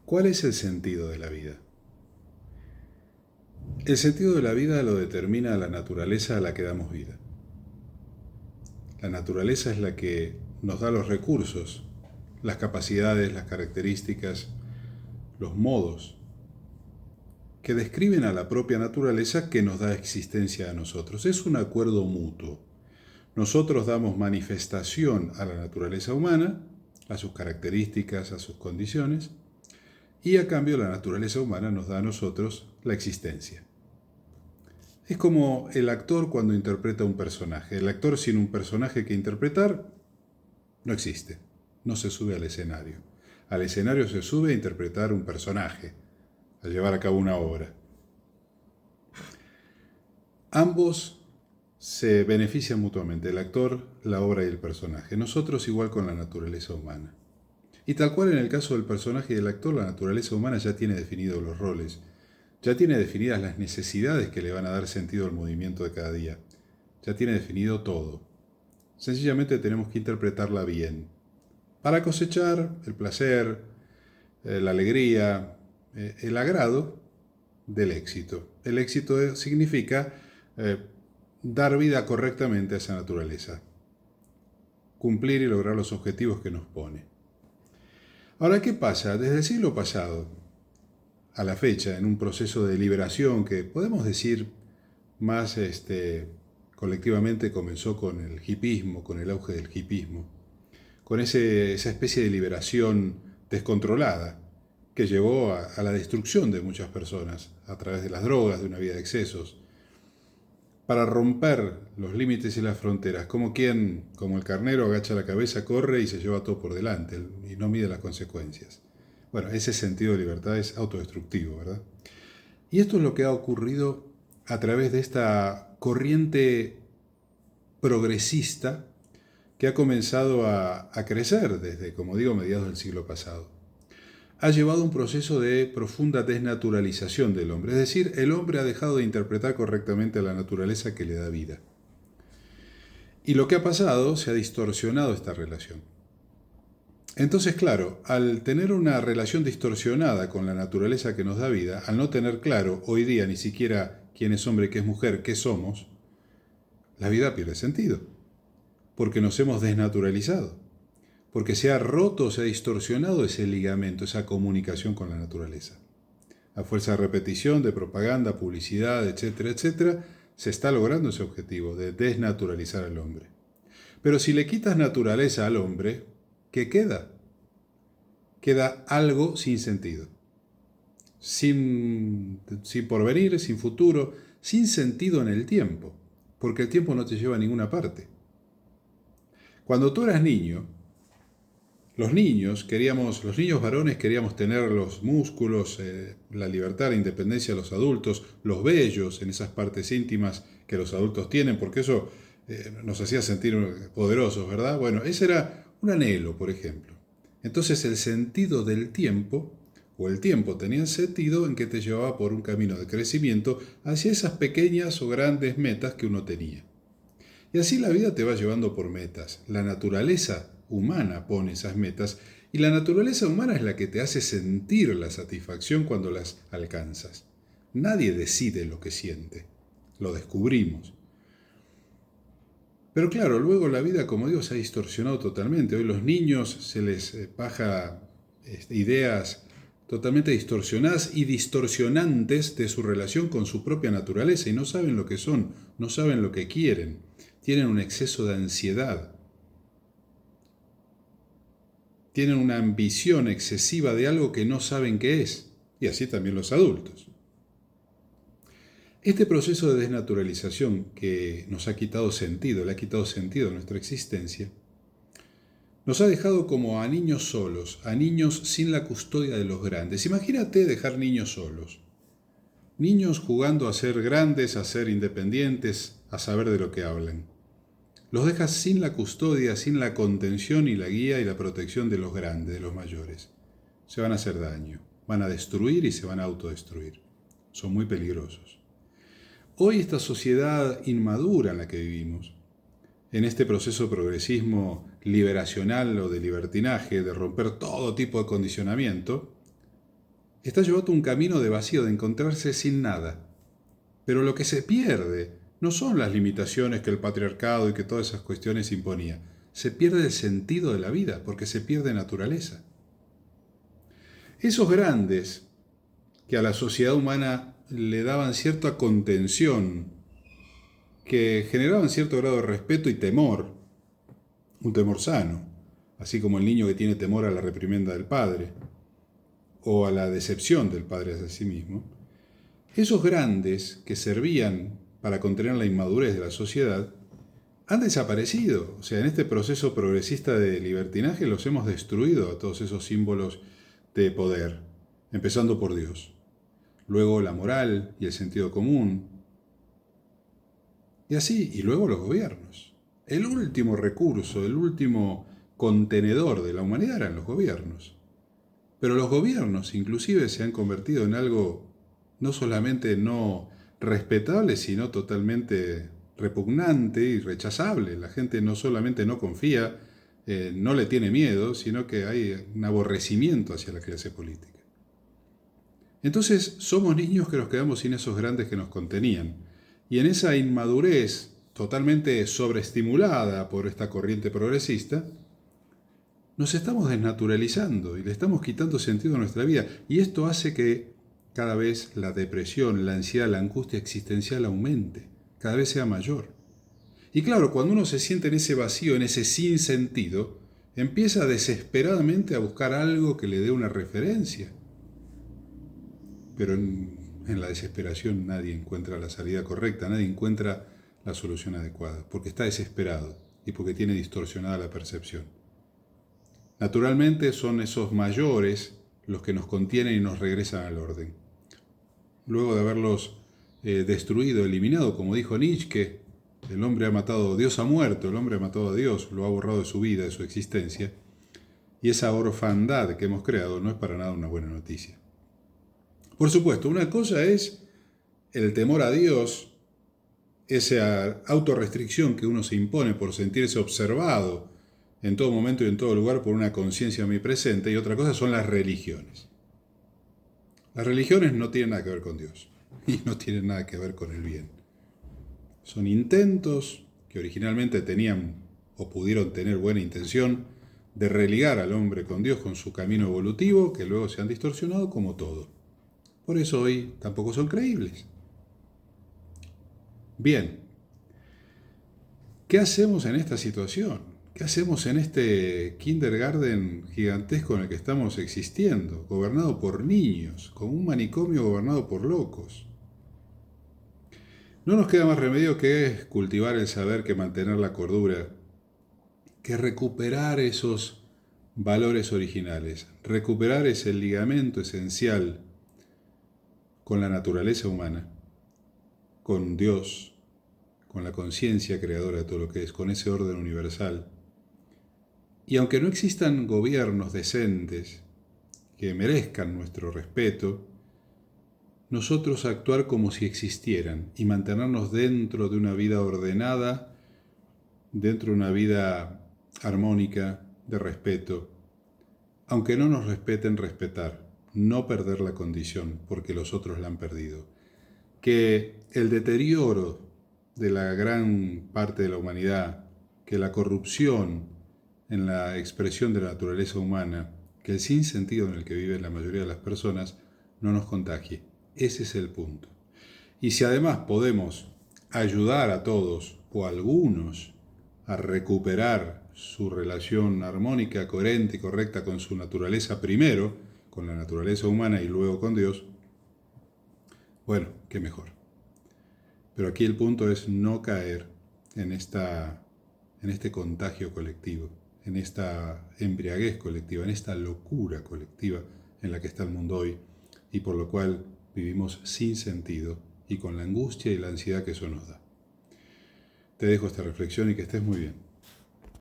¿Cuál es el sentido de la vida? El sentido de la vida lo determina la naturaleza a la que damos vida. La naturaleza es la que nos da los recursos, las capacidades, las características, los modos que describen a la propia naturaleza que nos da existencia a nosotros. Es un acuerdo mutuo. Nosotros damos manifestación a la naturaleza humana, a sus características, a sus condiciones, y a cambio la naturaleza humana nos da a nosotros la existencia. Es como el actor cuando interpreta un personaje. El actor sin un personaje que interpretar no existe, no se sube al escenario. Al escenario se sube a interpretar un personaje, a llevar a cabo una obra. Ambos se benefician mutuamente, el actor, la obra y el personaje. Nosotros igual con la naturaleza humana. Y tal cual en el caso del personaje y del actor, la naturaleza humana ya tiene definidos los roles, ya tiene definidas las necesidades que le van a dar sentido al movimiento de cada día, ya tiene definido todo. Sencillamente tenemos que interpretarla bien, para cosechar el placer, la alegría, el agrado del éxito. El éxito significa dar vida correctamente a esa naturaleza, cumplir y lograr los objetivos que nos pone. Ahora, ¿qué pasa? Desde el siglo pasado a la fecha, en un proceso de liberación que podemos decir más colectivamente comenzó con el hipismo, con el auge del hipismo, con esa especie de liberación descontrolada que llevó a la destrucción de muchas personas a través de las drogas, de una vida de excesos, para romper los límites y las fronteras, como quien, como el carnero, agacha la cabeza, corre y se lleva todo por delante y no mide las consecuencias. Bueno, ese sentido de libertad es autodestructivo, ¿verdad? Y esto es lo que ha ocurrido a través de esta corriente progresista que ha comenzado a crecer desde, como digo, mediados del siglo pasado. Ha llevado un proceso de profunda desnaturalización del hombre, es decir, el hombre ha dejado de interpretar correctamente a la naturaleza que le da vida. Y lo que ha pasado, se ha distorsionado esta relación. Entonces, claro, al tener una relación distorsionada con la naturaleza que nos da vida, al no tener claro hoy día ni siquiera quién es hombre, qué es mujer, qué somos, la vida pierde sentido, porque nos hemos desnaturalizado, porque se ha roto, se ha distorsionado ese ligamento, esa comunicación con la naturaleza. A fuerza de repetición, de propaganda, publicidad, etcétera, etcétera, se está logrando ese objetivo de desnaturalizar al hombre. Pero si le quitas naturaleza al hombre, ¿qué queda? Queda algo sin sentido, sin porvenir, sin futuro, sin sentido en el tiempo, porque el tiempo no te lleva a ninguna parte. Cuando tú eras niño, los niños varones queríamos tener los músculos, la libertad, la independencia de los adultos, los vellos en esas partes íntimas que los adultos tienen, porque eso nos hacía sentir poderosos, ¿verdad? Bueno, ese era un anhelo, por ejemplo. Entonces el sentido del tiempo, o el tiempo tenía sentido en que te llevaba por un camino de crecimiento hacia esas pequeñas o grandes metas que uno tenía. Y así la vida te va llevando por metas. La naturaleza humana pone esas metas y la naturaleza humana es la que te hace sentir la satisfacción cuando las alcanzas. Nadie decide lo que siente, lo descubrimos. Pero claro, luego la vida, como digo, se ha distorsionado totalmente. Hoy los niños se les baja ideas totalmente distorsionadas y distorsionantes de su relación con su propia naturaleza y no saben lo que son, no saben lo que quieren. Tienen un exceso de ansiedad. Tienen una ambición excesiva de algo que no saben qué es. Y así también los adultos. Este proceso de desnaturalización que nos ha quitado sentido, le ha quitado sentido a nuestra existencia, nos ha dejado como a niños solos, a niños sin la custodia de los grandes. Imagínate dejar niños solos. Niños jugando a ser grandes, a ser independientes, a saber de lo que hablan. Los dejas sin la custodia, sin la contención y la guía y la protección de los grandes, de los mayores. Se van a hacer daño, van a destruir y se van a autodestruir. Son muy peligrosos. Hoy esta sociedad inmadura en la que vivimos, en este proceso de progresismo liberacional o de libertinaje, de romper todo tipo de condicionamiento, está llevando un camino de vacío, de encontrarse sin nada. Pero lo que se pierde no son las limitaciones que el patriarcado y que todas esas cuestiones imponía. Se pierde el sentido de la vida, porque se pierde naturaleza. Esos grandes que a la sociedad humana le daban cierta contención, que generaban cierto grado de respeto y temor, un temor sano, así como el niño que tiene temor a la reprimenda del padre o a la decepción del padre hacia sí mismo, esos grandes que servían para contener la inmadurez de la sociedad han desaparecido. O sea, en este proceso progresista de libertinaje los hemos destruido a todos esos símbolos de poder, empezando por Dios. Luego la moral y el sentido común. Y así, y luego los gobiernos. El último recurso, el último contenedor de la humanidad eran los gobiernos. Pero los gobiernos inclusive se han convertido en algo no solamente no respetable, sino totalmente repugnante y rechazable. La gente no solamente no confía, no le tiene miedo, sino que hay un aborrecimiento hacia la clase política. Entonces somos niños que nos quedamos sin esos grandes que nos contenían. Y en esa inmadurez totalmente sobreestimulada por esta corriente progresista, nos estamos desnaturalizando y le estamos quitando sentido a nuestra vida. Y esto hace que cada vez la depresión, la ansiedad, la angustia existencial aumente, cada vez sea mayor. Y claro, cuando uno se siente en ese vacío, en ese sinsentido, empieza desesperadamente a buscar algo que le dé una referencia. Pero en la desesperación nadie encuentra la salida correcta, nadie encuentra la solución adecuada, porque está desesperado y porque tiene distorsionada la percepción. Naturalmente son esos mayores los que nos contienen y nos regresan al orden. Luego de haberlos destruido, eliminado, como dijo Nietzsche, el hombre ha matado, Dios ha muerto, el hombre ha matado a Dios, lo ha borrado de su vida, de su existencia, y esa orfandad que hemos creado no es para nada una buena noticia. Por supuesto, una cosa es el temor a Dios, esa autorrestricción que uno se impone por sentirse observado en todo momento y en todo lugar por una conciencia omnipresente, y otra cosa son las religiones. Las religiones no tienen nada que ver con Dios y no tienen nada que ver con el bien. Son intentos que originalmente tenían o pudieron tener buena intención de religar al hombre con Dios, con su camino evolutivo, que luego se han distorsionado como todo. Por eso hoy tampoco son creíbles. Bien, ¿qué hacemos en esta situación? ¿Qué hacemos en este kindergarten gigantesco en el que estamos existiendo, gobernado por niños, como un manicomio gobernado por locos? No nos queda más remedio que cultivar el saber, que mantener la cordura, que recuperar esos valores originales, recuperar ese ligamento esencial con la naturaleza humana, con Dios, con la conciencia creadora de todo lo que es, con ese orden universal. Y aunque no existan gobiernos decentes que merezcan nuestro respeto, nosotros actuar como si existieran y mantenernos dentro de una vida ordenada, dentro de una vida armónica, de respeto, aunque no nos respeten, respetar, no perder la condición porque los otros la han perdido. Que el deterioro de la gran parte de la humanidad, que la corrupción en la expresión de la naturaleza humana, que el sinsentido en el que viven la mayoría de las personas no nos contagie. Ese es el punto. Y si además podemos ayudar a todos o a algunos a recuperar su relación armónica, coherente y correcta con su naturaleza primero, con la naturaleza humana y luego con Dios, bueno, qué mejor. Pero aquí el punto es no caer en este contagio colectivo, en esta embriaguez colectiva, en esta locura colectiva en la que está el mundo hoy y por lo cual vivimos sin sentido y con la angustia y la ansiedad que eso nos da. Te dejo esta reflexión y que estés muy bien.